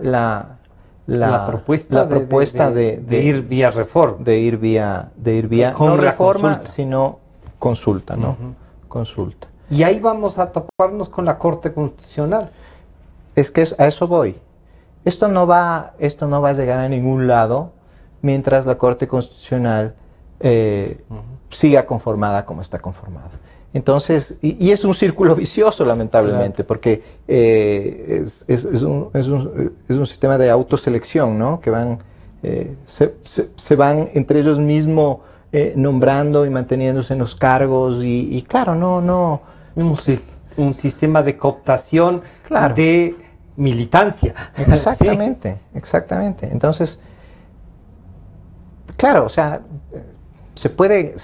la propuesta de ir vía reforma, de ir vía no reforma sino consulta, ¿no? Consulta. Y ahí vamos a toparnos con la Corte Constitucional. Es que a eso voy. Esto no va a llegar a ningún lado mientras la Corte Constitucional siga conformada como está conformada. Entonces, y es un círculo vicioso, lamentablemente, claro, porque es un sistema de autoselección, ¿no? Que van se van entre ellos mismos nombrando y manteniéndose en los cargos y claro, no un sistema de cooptación, claro, de militancia. Exactamente, ¿sí? Exactamente. Entonces, claro, o sea, se puede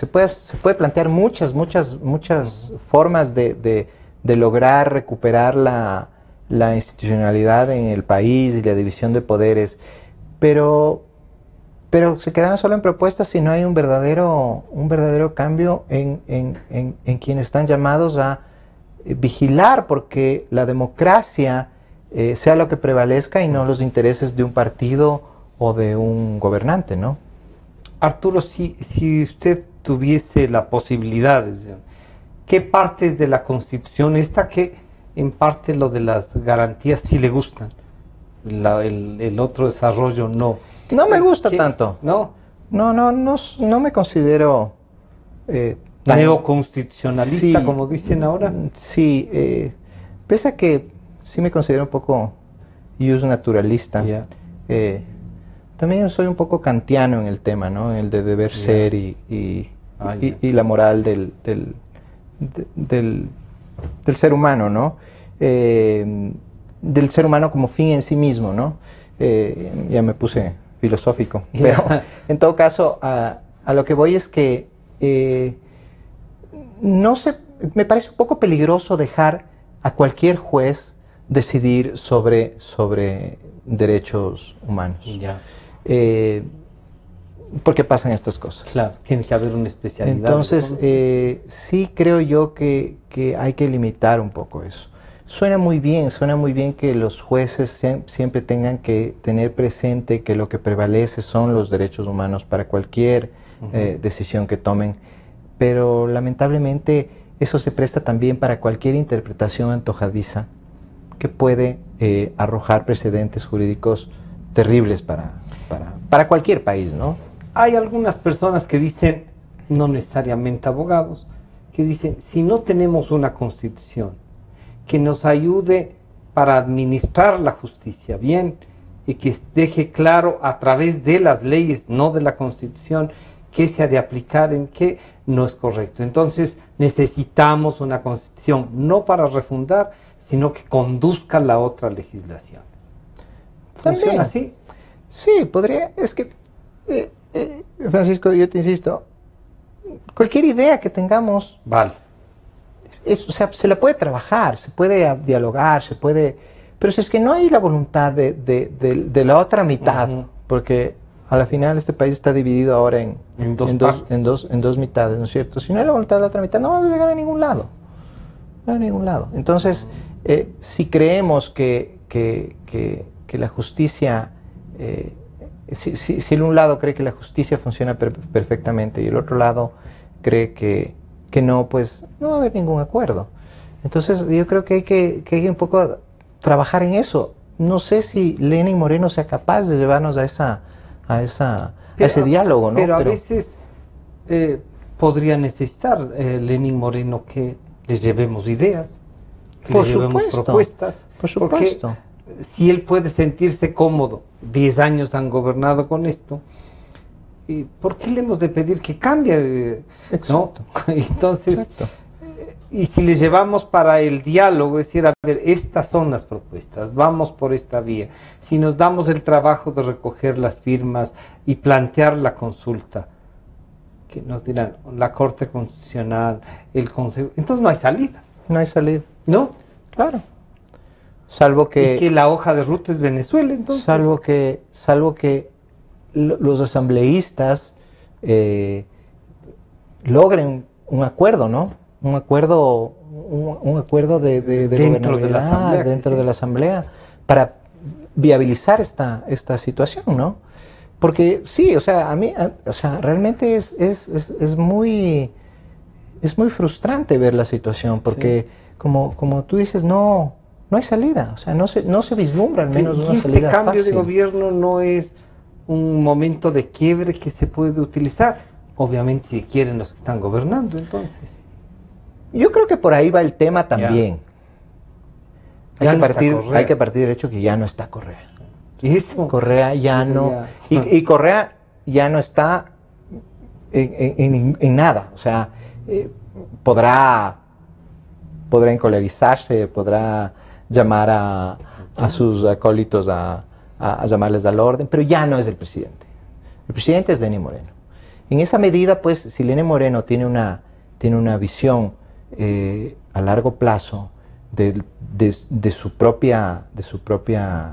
plantear muchas formas de lograr recuperar la institucionalidad en el país y la división de poderes, pero se quedan solo en propuestas si no hay un verdadero cambio en quienes están llamados a vigilar porque la democracia sea lo que prevalezca y no los intereses de un partido o de un gobernante, ¿no? Arturo, si usted tuviese la posibilidad, ¿qué partes de la Constitución, esta que en parte lo de las garantías sí le gustan, el otro desarrollo no? No me gusta tanto. ¿No? No me considero neoconstitucionalista, sí, como dicen ahora. Sí, pese a que sí me considero un poco ius naturalista. Yeah. También soy un poco kantiano en el tema, ¿no? El de deber ser y y la moral del ser humano, ¿no? Del ser humano como fin en sí mismo, ¿no? Ya me puse filosófico, pero en todo caso, a lo que voy es que me parece un poco peligroso dejar a cualquier juez decidir sobre derechos humanos. Ya. Porque pasan estas cosas. Claro, tiene que haber una especialidad. Entonces, sí creo yo que hay que limitar un poco eso. Suena muy bien que los jueces siempre tengan que tener presente que lo que prevalece son los derechos humanos para cualquier decisión que tomen, pero lamentablemente eso se presta también para cualquier interpretación antojadiza que puede arrojar precedentes jurídicos terribles para cualquier país, ¿no? Hay algunas personas que dicen, no necesariamente abogados, que dicen, si no tenemos una constitución que nos ayude para administrar la justicia bien y que deje claro a través de las leyes, no de la constitución, qué se ha de aplicar en qué, no es correcto. Entonces necesitamos una constitución, no para refundar, sino que conduzca la otra legislación. ¿Funciona así? Sí, podría. Es que, Francisco, yo te insisto, cualquier idea que tengamos, vale. O sea, se la puede trabajar, se puede dialogar, se puede... Pero si es que no hay la voluntad de la otra mitad, porque a la final este país está dividido ahora en dos mitades, ¿no es cierto? Si no hay la voluntad de la otra mitad, no vamos a llegar a ningún lado. No a ningún lado. Entonces, si creemos que la justicia... si el un lado cree que la justicia funciona perfectamente y el otro lado cree que no, pues no va a haber ningún acuerdo. Entonces yo creo que hay que un poco trabajar en eso. No sé si Lenín Moreno sea capaz de llevarnos a ese diálogo, ¿no? Pero a veces podría necesitar Lenín Moreno que les llevemos ideas, que les llevemos propuestas. Por supuesto. Porque si él puede sentirse cómodo, 10 años han gobernado con esto, ¿por qué le hemos de pedir que cambie? ¿No? Entonces, y si les llevamos para el diálogo, es decir, a ver, estas son las propuestas, vamos por esta vía. Si nos damos el trabajo de recoger las firmas y plantear la consulta, que nos dirán, la Corte Constitucional, el Consejo, entonces no hay salida. No hay salida. ¿No? Claro. Salvo que... Y que la hoja de ruta es Venezuela, entonces. Salvo que los asambleístas logren un acuerdo, ¿no? Un acuerdo de dentro de la asamblea, dentro de la asamblea para viabilizar esta situación, ¿no? Porque sí, o sea, realmente es muy frustrante ver la situación, porque como tú dices, no hay salida, o sea, no se vislumbra al menos una salida este cambio fácil. de gobierno no es un momento de quiebre que se puede utilizar, obviamente si quieren los que están gobernando, entonces. Yo creo que por ahí va el tema también. Hay que partir del hecho que ya no está Correa. Eso. Correa ya no... Y Correa ya no está en nada. O sea, podrá encolerizarse, podrá llamar a sus acólitos a llamarles al orden, pero ya no es el presidente. El presidente es Lenín Moreno. En esa medida, pues, si Lenín Moreno tiene una visión a largo plazo de su propia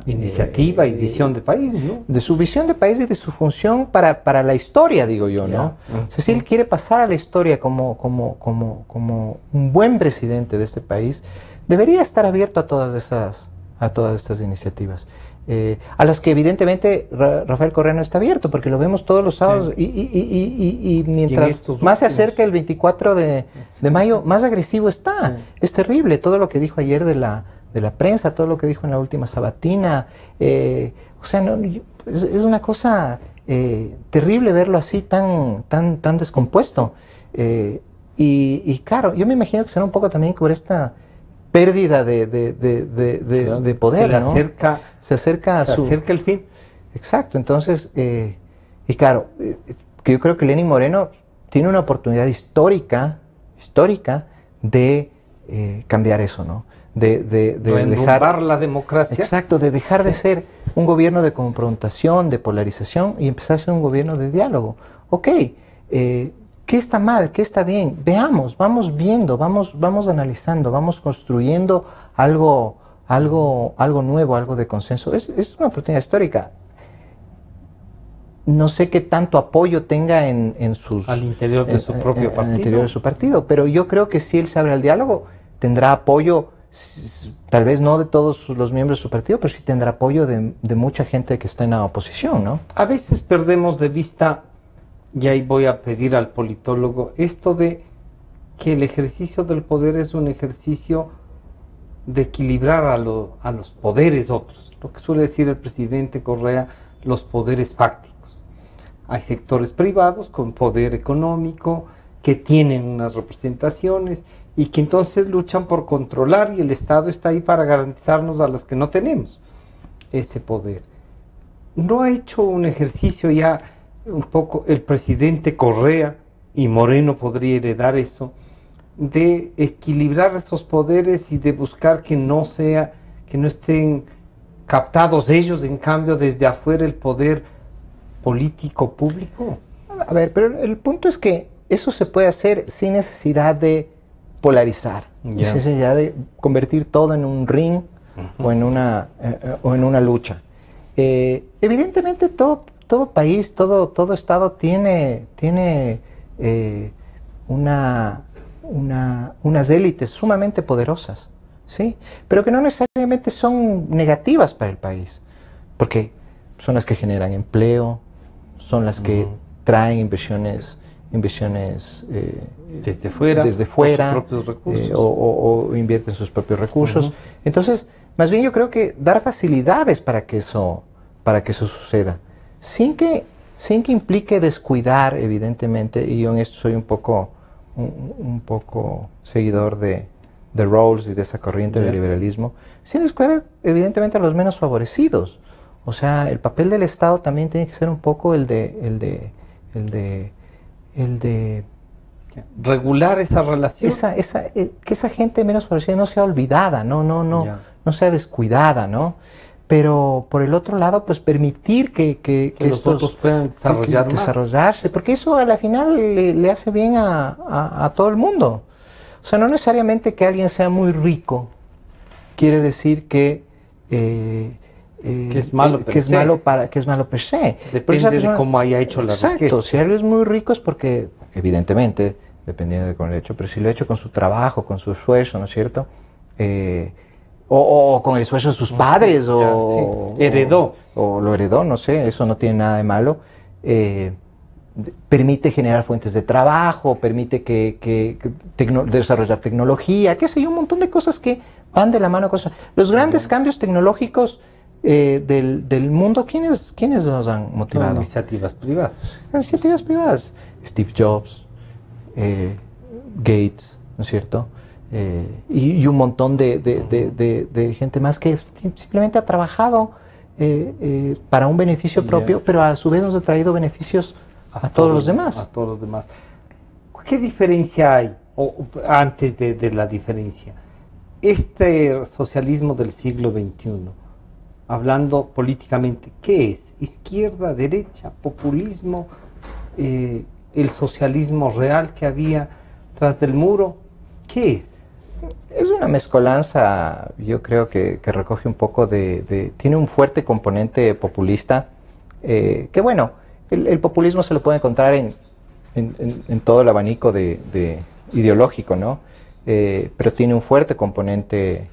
iniciativa y visión de país, ¿no? De su visión de país y de su función para la historia, digo yo, ¿no? O sea, si él quiere pasar a la historia como un buen presidente de este país, debería estar abierto a todas estas iniciativas. A las que evidentemente Rafael Correa no está abierto, porque lo vemos todos los sábados, y mientras más se acerca el 24 de mayo, más agresivo está. Es terrible todo lo que dijo ayer de la prensa, todo lo que dijo en la última sabatina. O sea, es una cosa terrible verlo así tan descompuesto. Y claro, yo me imagino que será un poco también por esta pérdida de poder, ¿no? Se acerca el fin. Exacto, entonces, y claro, que yo creo que Lenín Moreno tiene una oportunidad histórica de cambiar eso, ¿no? De dejar la democracia. Exacto, de dejar de ser un gobierno de confrontación, de polarización y empezar a ser un gobierno de diálogo. Ok, ¿qué está mal? ¿Qué está bien? Veamos, vamos viendo, vamos analizando, vamos construyendo algo nuevo, algo de consenso. Es una oportunidad histórica. No sé qué tanto apoyo tenga en sus... Al interior de su propio partido. Al interior de su partido, pero yo creo que si él se abre al diálogo, tendrá apoyo, tal vez no de todos los miembros de su partido, pero sí tendrá apoyo de mucha gente que está en la oposición, ¿no? A veces perdemos de vista, y ahí voy a pedir al politólogo, esto de que el ejercicio del poder es un ejercicio de equilibrar a los poderes otros, lo que suele decir el presidente Correa, los poderes fácticos. Hay sectores privados con poder económico que tienen unas representaciones y que entonces luchan por controlar, y el Estado está ahí para garantizarnos a los que no tenemos ese poder. ¿No ha hecho un ejercicio ya un poco el presidente Correa, y Moreno podría heredar eso, de equilibrar esos poderes y de buscar que no estén captados ellos, en cambio desde afuera el poder político público? A ver, pero el punto es que eso se puede hacer sin necesidad de polarizar, sin necesidad de convertir todo en un ring o en una lucha. Evidentemente todo país, todo estado tiene unas élites sumamente poderosas, ¿sí? Pero que no necesariamente son negativas para el país, porque son las que generan empleo, son las que traen inversiones desde fuera, sus propios recursos, o invierten sus propios recursos. Entonces, más bien yo creo que dar facilidades para que eso suceda, sin que implique descuidar, evidentemente, y yo en esto soy un poco seguidor de Rawls y de esa corriente del liberalismo, sin descuidar, evidentemente, a los menos favorecidos. O sea, el papel del Estado también tiene que ser un poco el de regular esa relación. Que esa gente menos favorecida no sea olvidada, no sea descuidada, ¿no? Pero por el otro lado, pues permitir que los otros puedan desarrollarse, porque eso a la final le hace bien a todo el mundo. O sea, no necesariamente que alguien sea muy rico quiere decir que es malo per se. Depende de cómo haya hecho la riqueza. Exacto, si alguien es muy rico es porque, evidentemente, dependiendo de cómo lo ha hecho, pero si lo ha hecho con su trabajo, con su esfuerzo, ¿no es cierto? O con el esfuerzo de sus padres, heredó. O lo heredó, no sé, eso no tiene nada de malo. Permite generar fuentes de trabajo, permite desarrollar tecnología, qué sé yo, un montón de cosas que van de la mano. Los grandes cambios tecnológicos del mundo, ¿quiénes los han motivado? Iniciativas privadas. Iniciativas privadas. Steve Jobs, Gates, ¿no es cierto? Y un montón de gente más que simplemente ha trabajado para un beneficio propio, pero a su vez nos ha traído beneficios a todos los demás. A todos los demás. ¿Qué diferencia hay, antes de la diferencia? Este socialismo del siglo XXI, hablando políticamente, ¿qué es? ¿Izquierda, derecha, populismo, el socialismo real que había tras del muro? ¿Qué es? Es una mezcolanza, yo creo que recoge un poco tiene un fuerte componente populista, que bueno, el populismo se lo puede encontrar en todo el abanico ideológico, ¿no? Pero tiene un fuerte componente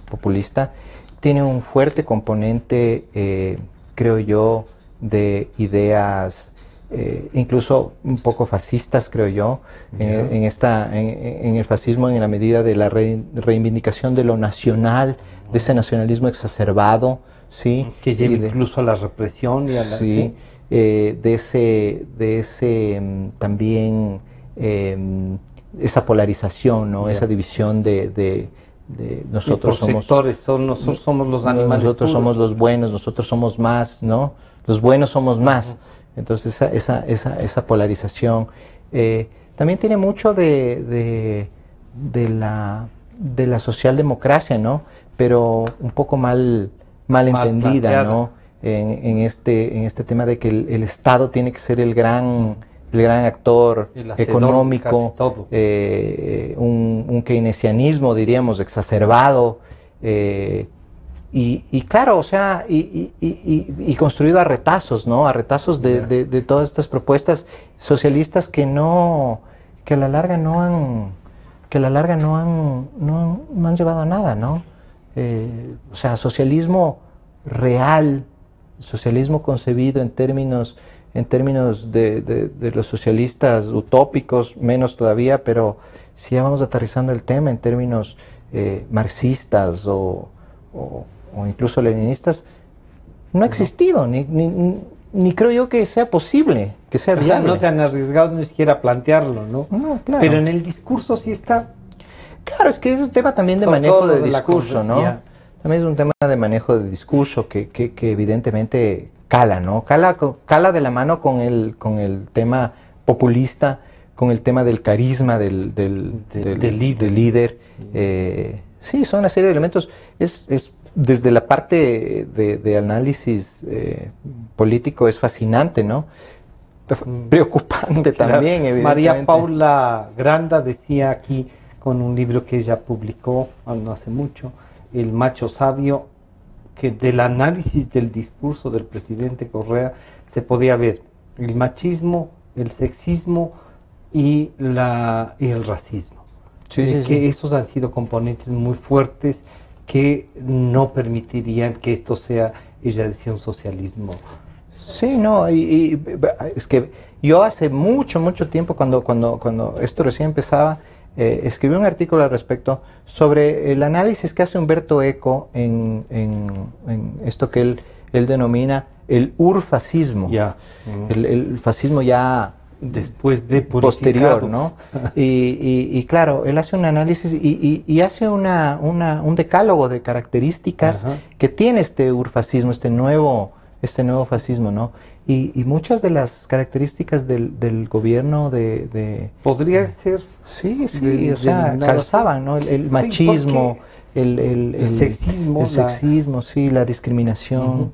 populista, tiene un fuerte componente, creo yo, de ideas incluso un poco fascistas, creo yo, en el fascismo, en la medida de la reivindicación de lo nacional, de ese nacionalismo exacerbado, ¿sí? Que lleva incluso a la represión y a la... Sí, de ese también esa polarización, ¿no? Esa división de nosotros somos sectores, nosotros somos los animales nosotros puros. somos los buenos, nosotros somos más, ¿no? Los buenos somos más. Entonces esa polarización, también tiene mucho de la socialdemocracia, ¿no? Pero un poco mal entendida, ¿no? En este tema de que el Estado tiene que ser el gran actor económico, un keynesianismo, diríamos, exacerbado, y claro, o sea, y construido a retazos, ¿no? A retazos de todas estas propuestas socialistas que a la larga no han llevado a nada, ¿no? O sea, socialismo real, socialismo concebido en términos de los socialistas utópicos, menos todavía, pero si ya vamos aterrizando el tema en términos marxistas o incluso leninistas, no ha existido, ni creo yo que sea posible, que sea viable. O sea, no se han arriesgado ni siquiera a plantearlo, ¿no? No, claro. Pero en el discurso sí está. Claro, es que es un tema también de manejo de discurso, ¿no? También es un tema de manejo de discurso que evidentemente cala, ¿no? Cala de la mano con el tema populista, con el tema del carisma del líder. Sí, son una serie de elementos. Es desde la parte de análisis político es fascinante, ¿no? Preocupante también, evidentemente. María Paula Granda decía aquí, con un libro que ella publicó no hace mucho, El macho sabio, que del análisis del discurso del presidente Correa se podía ver el machismo, el sexismo y el racismo. Que esos han sido componentes muy fuertes que no permitirían que esto sea, ella decía, un socialismo. Sí, no, y es que yo hace mucho tiempo, cuando esto recién empezaba, escribí un artículo al respecto sobre el análisis que hace Humberto Eco en esto que él denomina el urfascismo, el fascismo ya después de posterior, ¿no? Y claro, él hace un análisis y hace un decálogo de características que tiene este urfascismo, este nuevo fascismo, ¿no? Y muchas de las características del gobierno podría ser o sea, calzaban, ¿no? El machismo, el sexismo, sí, la discriminación.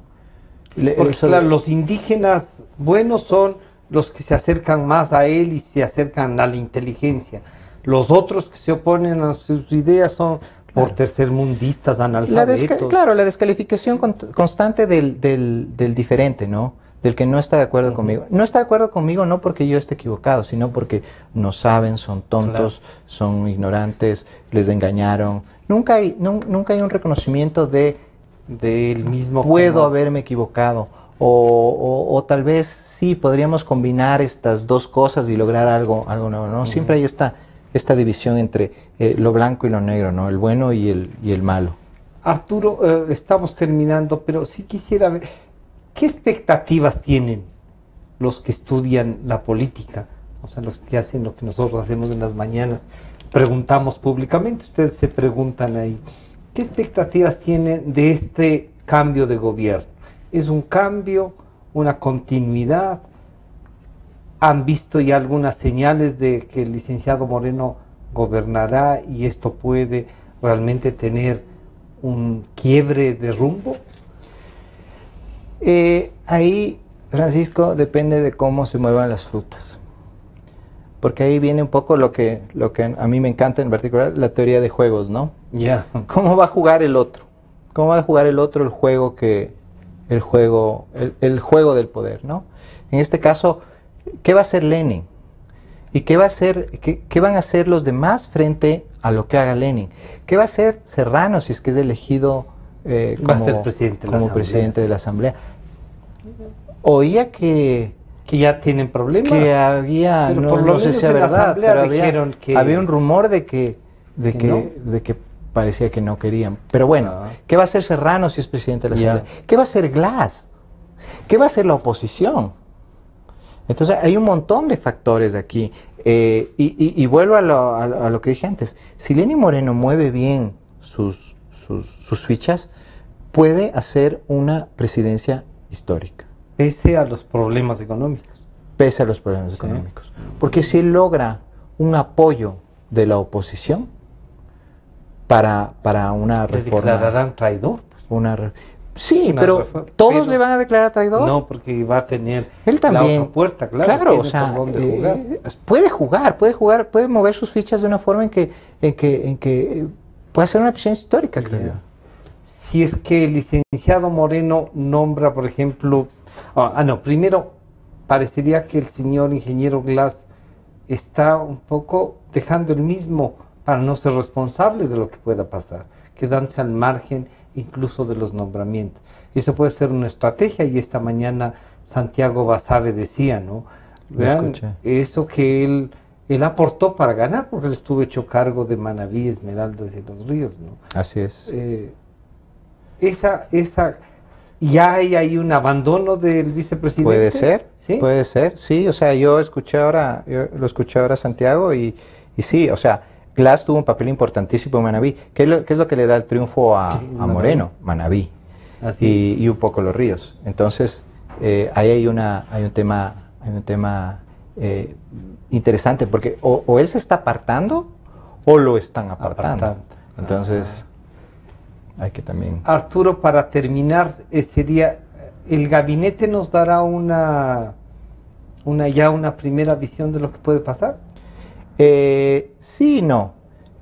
Claro, los indígenas buenos son los que se acercan más a él y se acercan a la inteligencia. Los otros que se oponen a sus ideas son por tercermundistas, analfabetos. La descalificación constante del diferente, ¿no? Del que no está de acuerdo conmigo. No está de acuerdo conmigo no porque yo esté equivocado, sino porque no saben, son tontos, son ignorantes, les engañaron. Nunca hay un reconocimiento del mismo. Puedo haberme equivocado. O tal vez sí podríamos combinar estas dos cosas y lograr algo nuevo, ¿no? Siempre hay esta división entre lo blanco y lo negro, ¿no? El bueno y el malo. Arturo, estamos terminando, pero sí quisiera ver, ¿qué expectativas tienen los que estudian la política? O sea, los que hacen lo que nosotros hacemos en las mañanas, preguntamos públicamente, ustedes se preguntan ahí, ¿qué expectativas tienen de este cambio de gobierno? ¿Es un cambio, una continuidad? ¿Han visto ya algunas señales de que el licenciado Moreno gobernará y esto puede realmente tener un quiebre de rumbo? Ahí, Francisco, depende de cómo se muevan las frutas. Porque ahí viene un poco lo que a mí me encanta en particular, la teoría de juegos, ¿no? Ya. ¿Cómo va a jugar el otro? ¿Cómo va a jugar el otro el juego del poder, ¿no? En este caso, ¿qué va a hacer Lenin? ¿Y qué van a hacer los demás frente a lo que haga Lenin? ¿Qué va a hacer Serrano si es que es elegido va a ser presidente de la Asamblea? Oía que ya tienen problemas. Que había, no sé si es verdad, pero había un rumor de que parecía que no querían. Pero bueno, ¿qué va a hacer Serrano si es presidente de la Asamblea? ¿Qué va a hacer Glass? ¿Qué va a hacer la oposición? Entonces hay un montón de factores aquí. Y vuelvo a lo que dije antes. Si Lenín Moreno mueve bien sus fichas, puede hacer una presidencia histórica. Pese a los problemas económicos. pese a los problemas económicos. Porque si él logra un apoyo de la oposición para una reforma... ¿Le declararán traidor? Sí, pero ¿todos le van a declarar traidor? No, porque va a tener él también, la otra puerta, claro, o sea, puede mover sus fichas de una forma en que puede ser una presidencia histórica, creo yo. Si es que el licenciado Moreno nombra, por ejemplo... primero, parecería que el señor ingeniero Glass está un poco dejando el mismo para no ser responsable de lo que pueda pasar, quedándose al margen incluso de los nombramientos. Eso puede ser una estrategia, y esta mañana Santiago Basabe decía, ¿no? Vean, eso que él aportó para ganar, porque él estuvo hecho cargo de Manabí, Esmeraldas y Los Ríos, ¿no? Así es. ¿Ya hay ahí un abandono del vicepresidente? Puede ser, ¿sí? Puede ser, sí. O sea, yo lo escuché ahora a Santiago y sí, o sea, Glass tuvo un papel importantísimo en Manabí. ¿Qué es lo que le da el triunfo a Moreno? Manabí. Y un poco Los Ríos. Entonces, ahí hay un tema interesante, porque o él se está apartando o lo están apartando. Entonces, hay que también... Arturo, para terminar, sería, ¿el gabinete nos dará una primera visión de lo que puede pasar? Sí y no.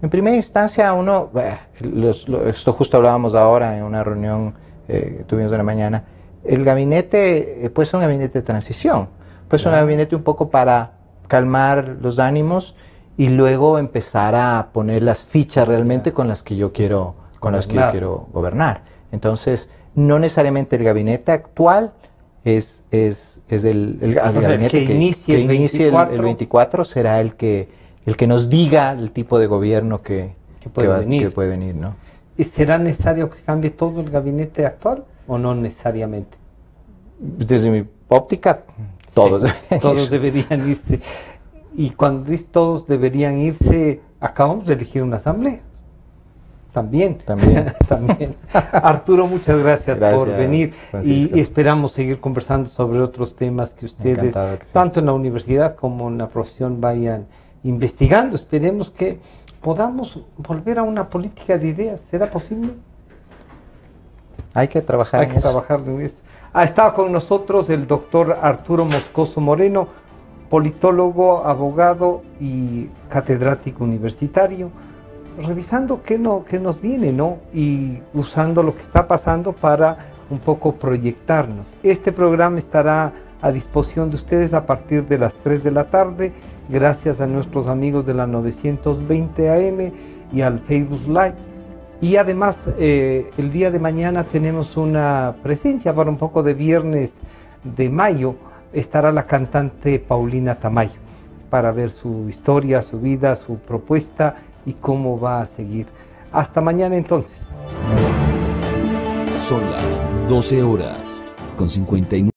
En primera instancia, esto justo hablábamos ahora en una reunión que tuvimos de la mañana, el gabinete puede ser un gabinete de transición, puede ser un gabinete un poco para calmar los ánimos y luego empezar a poner las fichas realmente con las que yo quiero gobernar. Entonces, no necesariamente el gabinete actual es el gabinete que inicie el 24 será el que nos diga el tipo de gobierno que puede venir, ¿no? ¿Y será necesario que cambie todo el gabinete actual o no necesariamente? Desde mi óptica, todos. Sí, todos deberían irse. Y cuando dice todos deberían irse, acabamos de elegir una asamblea. También. Arturo, muchas gracias por venir, Francisco. Y esperamos seguir conversando sobre otros temas que ustedes, tanto en la universidad como en la profesión, vayan investigando. Esperemos que podamos volver a una política de ideas. ¿Será posible? Hay que trabajar en eso. Ha estado con nosotros el doctor Arturo Moscoso Moreno, politólogo, abogado y catedrático universitario, revisando qué nos viene, ¿no? Y usando lo que está pasando para un poco proyectarnos. Este programa estará a disposición de ustedes a partir de las 3 de la tarde, gracias a nuestros amigos de la 920 AM y al Facebook Live. Y además, el día de mañana tenemos una presencia para un poco de viernes de mayo. Estará la cantante Paulina Tamayo para ver su historia, su vida, su propuesta y cómo va a seguir. Hasta mañana entonces. Son las 12 horas con 59.